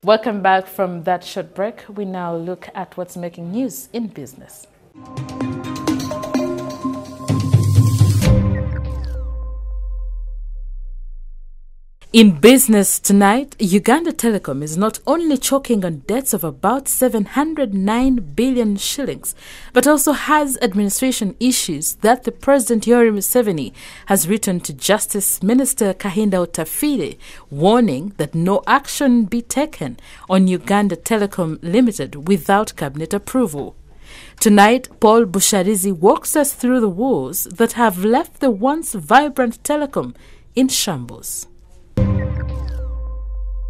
Welcome back from that short break. We now look at what's making news in business. In business tonight, Uganda Telecom is not only choking on debts of about 709 billion shillings, but also has administration issues that the President Yoweri Museveni has written to Justice Minister Kahinda Otafire, warning that no action be taken on Uganda Telecom Limited without cabinet approval. Tonight, Paul Busharizi walks us through the woes that have left the once vibrant telecom in shambles.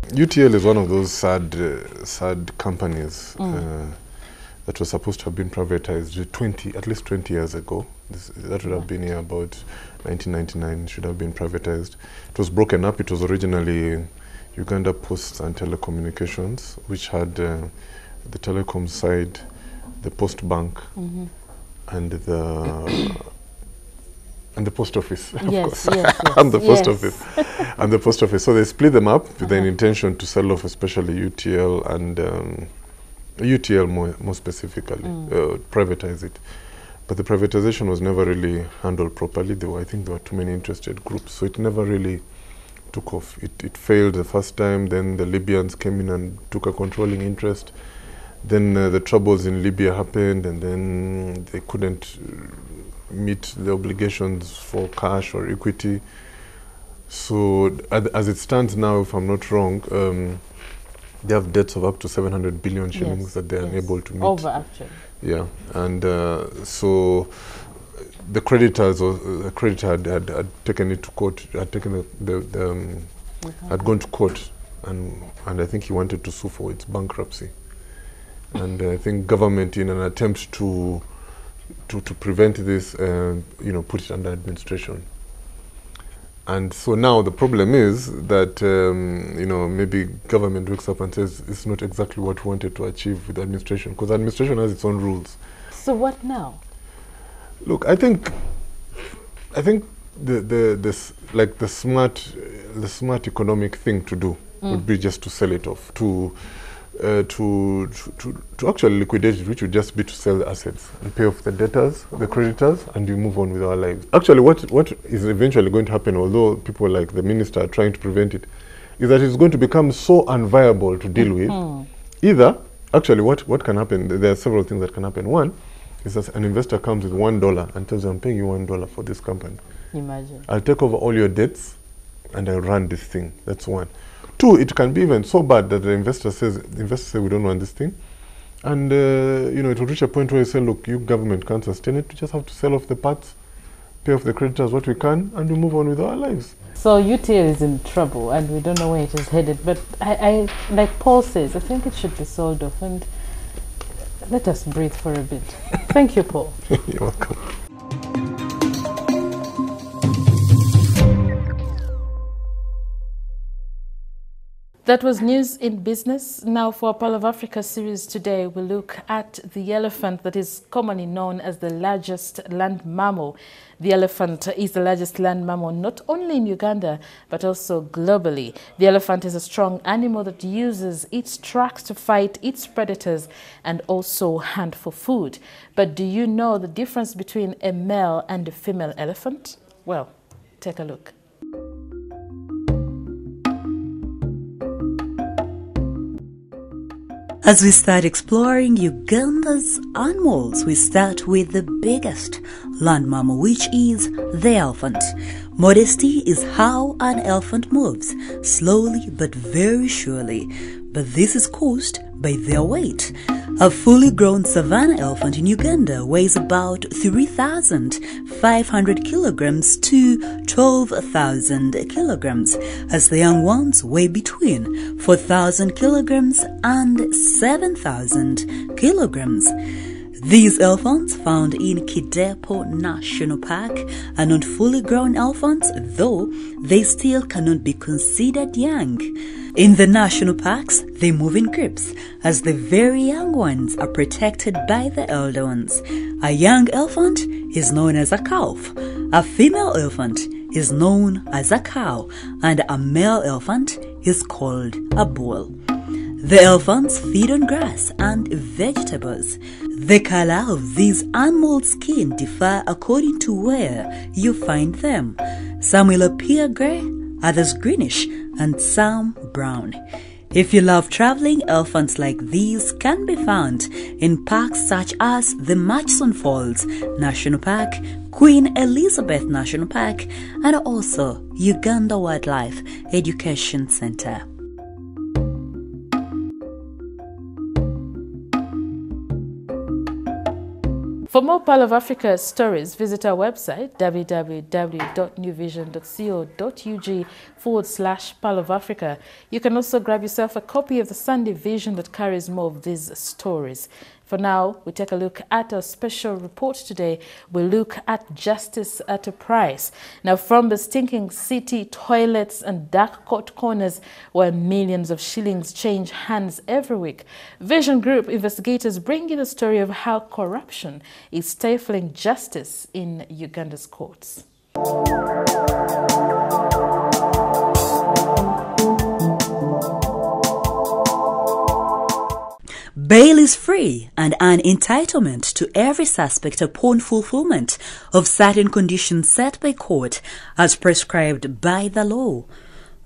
UTL is one of those sad companies that was supposed to have been privatized at least 20 years ago. That would have been here about 1999, should have been privatized. It was broken up. It was originally Uganda Posts and Telecommunications, which had the telecom side, the Post Bank, and the post office, of course. And the post office. And the post office. So they split them up with an intention to sell off especially UTL and UTL more specifically, privatize it. But the privatization was never really handled properly. I think there were too many interested groups, so it never really took off. It failed the first time, then the Libyans came in and took a controlling interest. Then the troubles in Libya happened, and then they couldn't meet the obligations for cash or equity. So as it stands now, if I'm not wrong, they have debts of up to 700 billion shillings that they're unable to meet. Over, actually. Yeah, and so the creditors, or the creditor had taken it to court, had taken had gone to court, and I think he wanted to sue for its bankruptcy. And I think government, in an attempt to prevent this, put it under administration. And so now the problem is that, maybe government wakes up and says it's not exactly what we wanted to achieve with administration, because administration has its own rules. So what now? Look, I think the smart economic thing to do would be just to sell it off, to actually liquidate it, which would just be to sell the assets and pay off the debtors, the creditors, and you move on with our lives. Actually, what is eventually going to happen, although people like the minister are trying to prevent it, is that it's going to become so unviable to deal with. Either, actually, what can happen, there are several things that can happen. One is that an investor comes with $1 and tells you, I'm paying you $1 for this company. Imagine. I'll take over all your debts and I'll run this thing. That's one. Two, it can be even so bad that the investor says, we don't want this thing. And, it will reach a point where you say, look, you government can't sustain it. We just have to sell off the parts, pay off the creditors what we can, and we move on with our lives. So UTL is in trouble, and we don't know where it is headed. But I like Paul says, I think it should be sold off. And let us breathe for a bit. Thank you, Paul. You're welcome. That was news in business. Now for our Pearl of Africa series today, we look at the elephant that is commonly known as the largest land mammal. The elephant is the largest land mammal not only in Uganda, but also globally. The elephant is a strong animal that uses its tracks to fight its predators and also hunt for food. But do you know the difference between a male and a female elephant? Well, take a look. As we start exploring Uganda's animals, we start with the biggest land mammal, which is the elephant. Modesty is how an elephant moves, slowly but very surely. But this is caused by their weight. A fully grown savanna elephant in Uganda weighs about 3,500 kilograms to 12,000 kilograms, as the young ones weigh between 4,000 kilograms and 7,000 kilograms. These elephants, found in Kidepo National Park, are not fully grown elephants, though they still cannot be considered young. In the national parks, they move in groups, as the very young ones are protected by the elder ones. A young elephant is known as a calf, a female elephant is known as a cow, and a male elephant is called a bull. The elephants feed on grass and vegetables. The color of these animals' skin differ according to where you find them. Some will appear gray, others greenish, and some brown. If you love traveling, elephants like these can be found in parks such as the Murchison Falls National Park, Queen Elizabeth National Park, and also Uganda Wildlife Education Center. For more Pearl of Africa stories, visit our website www.newvision.co.ug/Pearl of Africa. You can also grab yourself a copy of the Sunday Vision that carries more of these stories. For now, we take a look at our special report today. We look at justice at a price. Now, from the stinking city toilets and dark court corners where millions of shillings change hands every week, Vision Group investigators bring you the story of how corruption is stifling justice in Uganda's courts. Bail is free and an entitlement to every suspect upon fulfillment of certain conditions set by court as prescribed by the law.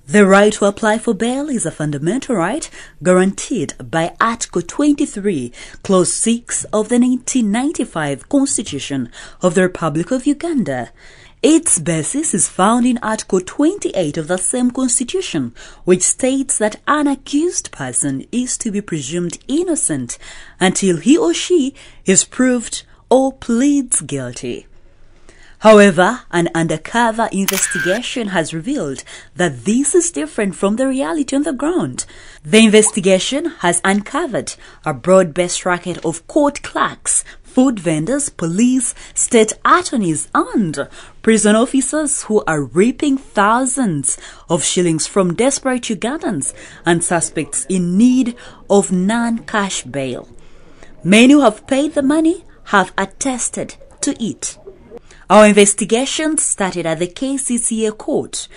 The right to apply for bail is a fundamental right guaranteed by Article 23, Clause 6 of the 1995 Constitution of the Republic of Uganda. Its basis is found in Article 28 of the same Constitution, which states that an accused person is to be presumed innocent until he or she is proved or pleads guilty. However, an undercover investigation has revealed that this is different from the reality on the ground. The investigation has uncovered a broad-based racket of court clerks, food vendors, police, state attorneys, and prison officers who are reaping thousands of shillings from desperate Ugandans and suspects in need of non-cash bail. Many who have paid the money have attested to it. Our investigation started at the KCCA court.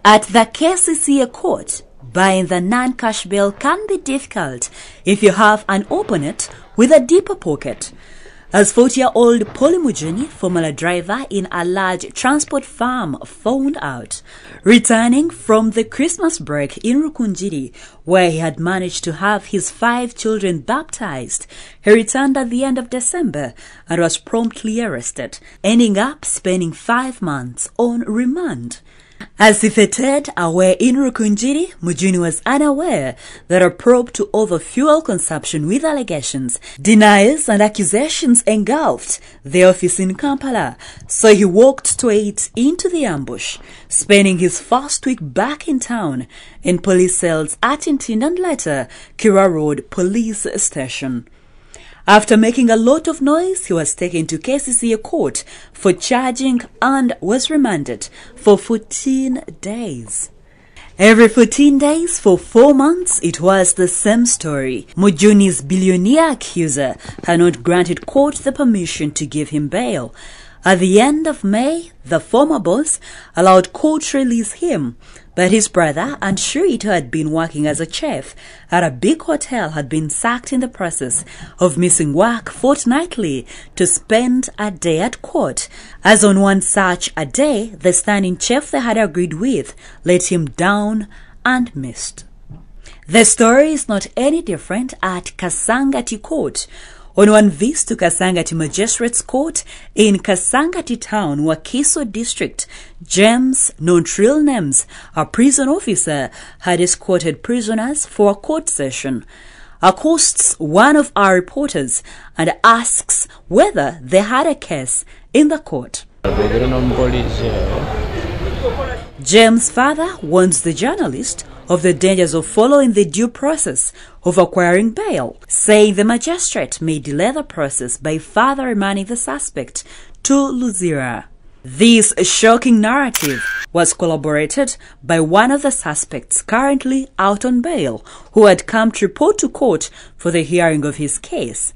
At the KCCA court, buying the non-cash bail can be difficult if you have an opponent with a deeper pocket. As 40-year-old Polymujeni, former driver in a large transport firm, found out, returning from the Christmas break in Rukunjiri, where he had managed to have his 5 children baptized, he returned at the end of December and was promptly arrested, ending up spending 5 months on remand. As he fettered away in Rukunjiri, Mujuni was unaware that a probe to over fuel consumption with allegations, denials and accusations engulfed the office in Kampala, so he walked straight into the ambush, spending his first week back in town in police cells at Ntinda and later Kira Road Police Station. After making a lot of noise, he was taken to KCCA court for charging and was remanded for 14 days. Every 14 days for 4 months, it was the same story. Mujuni's billionaire accuser had not granted court the permission to give him bail. At the end of May, the former boss allowed court to release him, but his brother and Shurit, who had been working as a chef at a big hotel, had been sacked in the process of missing work fortnightly to spend a day at court, as on one such a day, the standing chef they had agreed with let him down and missed. The story is not any different at Kasangati Court. On one visit to Kasangati Magistrates Court in Kasangati Town, Wakiso District, James, non-real names, a prison officer, had escorted prisoners for a court session, accosts one of our reporters and asks whether they had a case in the court. James' father warns the journalist of the dangers of following the due process of acquiring bail, saying the magistrate may delay the process by further remanding the suspect to Luzira. This shocking narrative was corroborated by one of the suspects currently out on bail, who had come to report to court for the hearing of his case.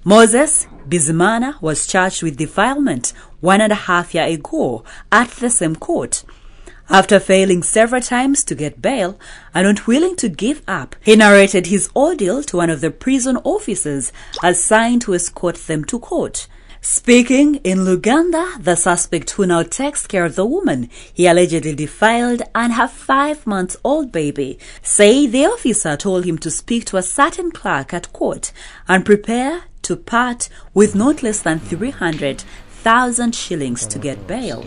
Moses Bizimana was charged with defilement 1.5 years ago at the same court. After failing several times to get bail and unwilling to give up, he narrated his ordeal to one of the prison officers assigned to escort them to court. Speaking in Uganda, the suspect, who now takes care of the woman he allegedly defiled and her 5-month-old baby, say the officer told him to speak to a certain clerk at court and prepare to part with not less than 300,000 shillings to get bail.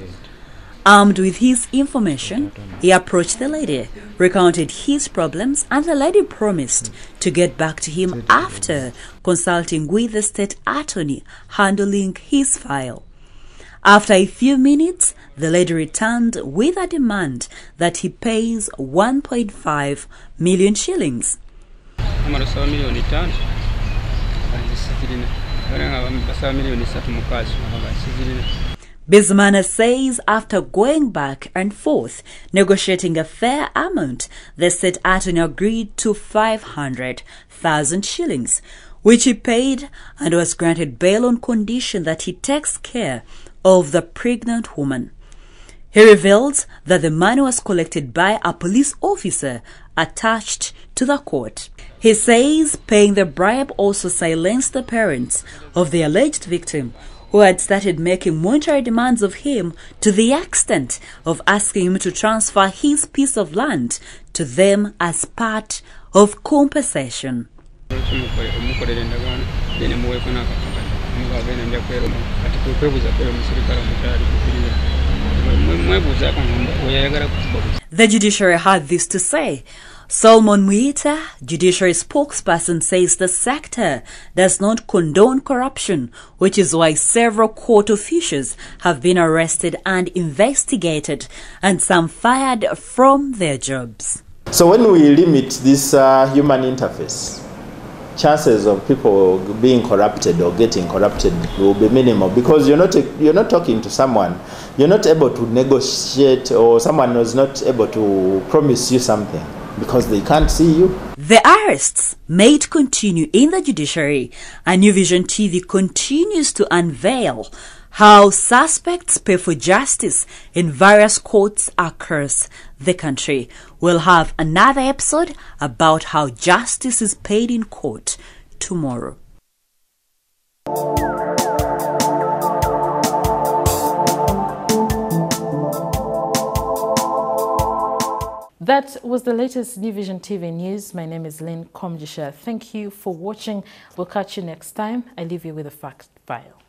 Armed with his information, he approached the lady, recounted his problems, and the lady promised to get back to him after consulting with the state attorney handling his file. After a few minutes, the lady returned with a demand that he pays 1.5 million shillings. Bizimana says after going back and forth negotiating a fair amount, the state attorney agreed to 500,000 shillings, which he paid and was granted bail on condition that he takes care of the pregnant woman. He reveals that the money was collected by a police officer attached to the court. He says paying the bribe also silenced the parents of the alleged victim, who had started making monetary demands of him to the extent of asking him to transfer his piece of land to them as part of compensation. The judiciary had this to say. Solomon Muita, judiciary spokesperson, says the sector does not condone corruption, which is why several court officials have been arrested and investigated, and some fired from their jobs. So when we limit this human interface, chances of people being corrupted or getting corrupted will be minimal, because you're not talking to someone, you're not able to negotiate, or someone is not able to promise you something because they can't see you. The arrests may continue in the judiciary, and New Vision TV continues to unveil how suspects pay for justice in various courts across the country. We'll have another episode about how justice is paid in court tomorrow. That was the latest New Vision TV news. My name is Lynn Komjisha. Thank you for watching. We'll catch you next time. I leave you with a fact file.